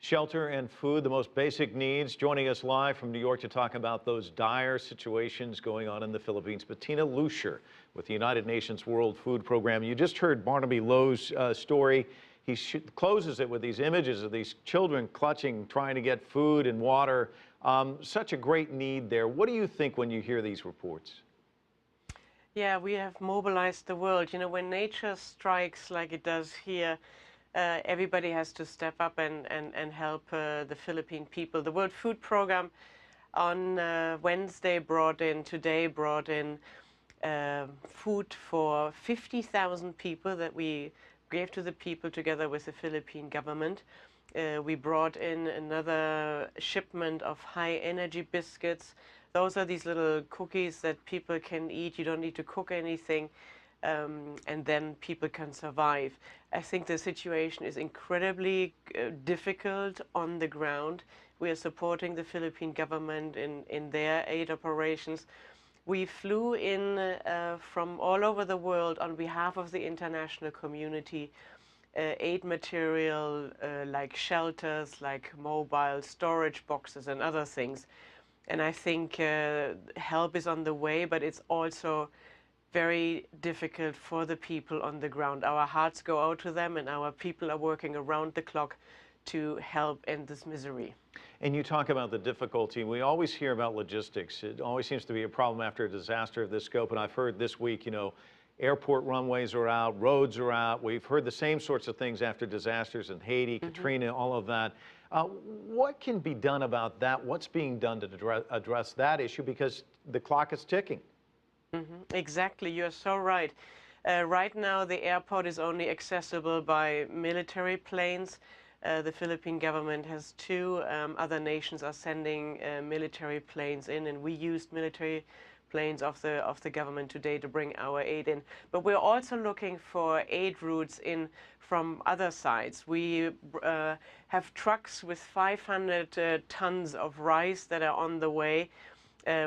Shelter and food, the most basic needs. Joining us live from New York to talk about those dire situations going on in the Philippines, Bettina Luescher with the United Nations World Food Program. You just heard Barnaby Lowe's story. He closes it with these images of these children clutching, trying to get food and water. Such a great need there. What do you think when you hear these reports? Yeah, we have mobilized the world. You know, when nature strikes like it does here, everybody has to step up and help the Philippine people. The World Food Program on Wednesday today brought in food for 50,000 people that we gave to the people together with the Philippine government. We brought in another shipment of high energy biscuits. Those are these little cookies that people can eat. You don't need to cook anything. And then people can survive. I think the situation is incredibly difficult on the ground. We are supporting the Philippine government in their aid operations. We flew in from all over the world on behalf of the international community aid material like shelters, like mobile storage boxes and other things. And I think help is on the way, but it's also very difficult for the people on the ground. Our hearts go out to them, and our people are working around the clock to help end this misery. And you talk about the difficulty. We always hear about logistics. It always seems to be a problem after a disaster of this scope. And I've heard this week, you know, airport runways are out, roads are out. We've heard the same sorts of things after disasters in Haiti, Katrina, all of that. What can be done about that? What's being done to address that issue? Because the clock is ticking. Exactly, you're so right. Right now, the airport is only accessible by military planes. The Philippine government has two. Other nations are sending military planes in, and we used military planes of the government today to bring our aid in. But we're also looking for aid routes in from other sides. We have trucks with 500 tons of rice that are on the way.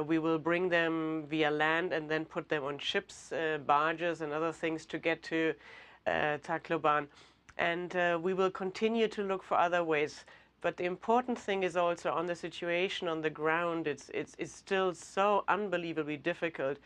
We will bring them via land and then put them on ships, barges and other things to get to Tacloban. And we will continue to look for other ways. But the important thing is also on the situation on the ground. It's still so unbelievably difficult.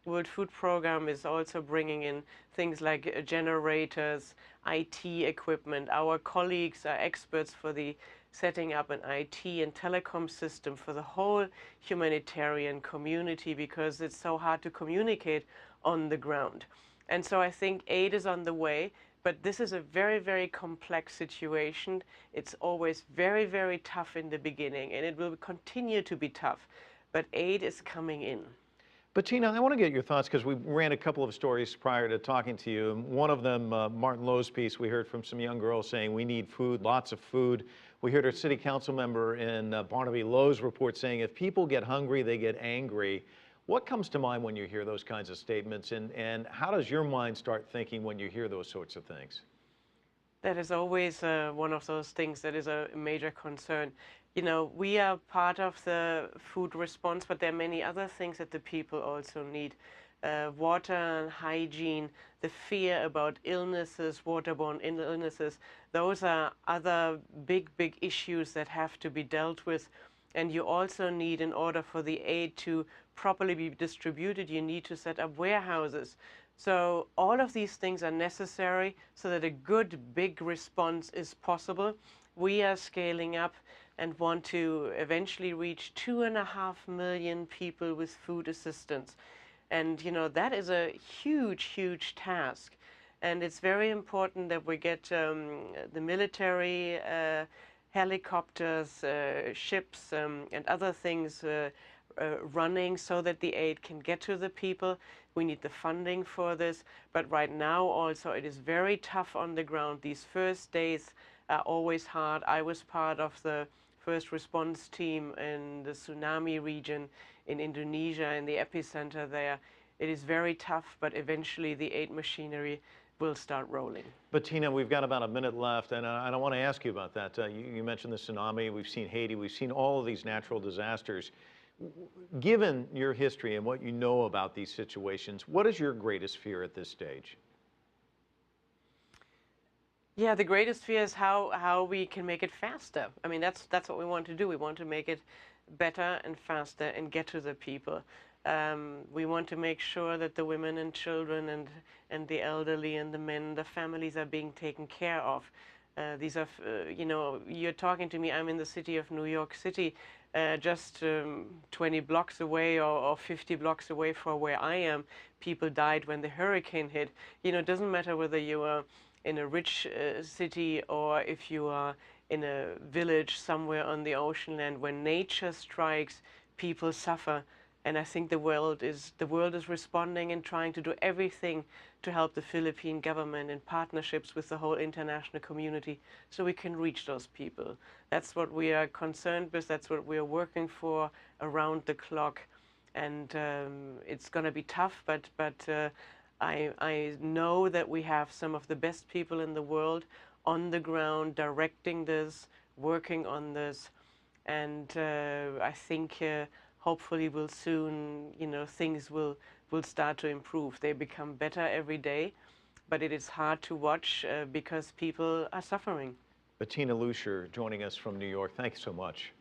The World Food Program is also bringing in things like generators, IT equipment. Our colleagues are experts for the setting up an IT and telecom system for the whole humanitarian community because it's so hard to communicate on the ground. And so I think aid is on the way, but this is a very, very complex situation. It's always very, very tough in the beginning, and it will continue to be tough, but aid is coming in. Bettina, I want to get your thoughts because we ran a couple of stories prior to talking to you. One of them, Martin Lowe's piece, we heard from some young girls saying we need food, lots of food. We heard a city council member in Barnaby Lowe's report saying if people get hungry, they get angry. What comes to mind when you hear those kinds of statements, and how does your mind start thinking when you hear those sorts of things? That is always one of those things that is a major concern. You know, we are part of the food response, but there are many other things that the people also need. Water and hygiene, the fear about illnesses, waterborne illnesses, those are other big, big issues that have to be dealt with. And you also need, in order for the aid to properly be distributed, you need to set up warehouses. So all of these things are necessary so that a good, big response is possible. We are scaling up and want to eventually reach 2.5 million people with food assistance. And, you know, that is a huge, huge task. And it's very important that we get the military helicopters, ships, and other things running so that the aid can get to the people. We need the funding for this. But right now also it is very tough on the ground. These first days are always hard. I was part of the first response team in the tsunami region in Indonesia, in the epicenter there. It is very tough, but eventually the aid machinery will start rolling. Bettina, we've got about a minute left, and I want to ask you about that. You mentioned the tsunami, we've seen Haiti, we've seen all of these natural disasters. Given your history and what you know about these situations, what is your greatest fear at this stage? Yeah, the greatest fear is how we can make it faster. I mean, that's what we want to do. We want to make it better and faster and get to the people. We want to make sure that the women and children and the elderly and the men, the families are being taken care of. These are, you know, you're talking to me. I'm in the city of New York City, just 20 blocks away or 50 blocks away from where I am. People died when the hurricane hit. You know, it doesn't matter whether you are in a rich city or if you are in a village somewhere on the ocean land. When nature strikes, people suffer. And I think the world is responding and trying to do everything to help the Philippine government in partnerships with the whole international community so we can reach those people. That's what we are concerned with. That's what we are working for around the clock. And it's going to be tough, but I know that we have some of the best people in the world on the ground directing this, working on this, and I think hopefully will soon, you know, things will start to improve. They become better every day, but it is hard to watch because people are suffering. Bettina Luescher joining us from New York. Thanks so much.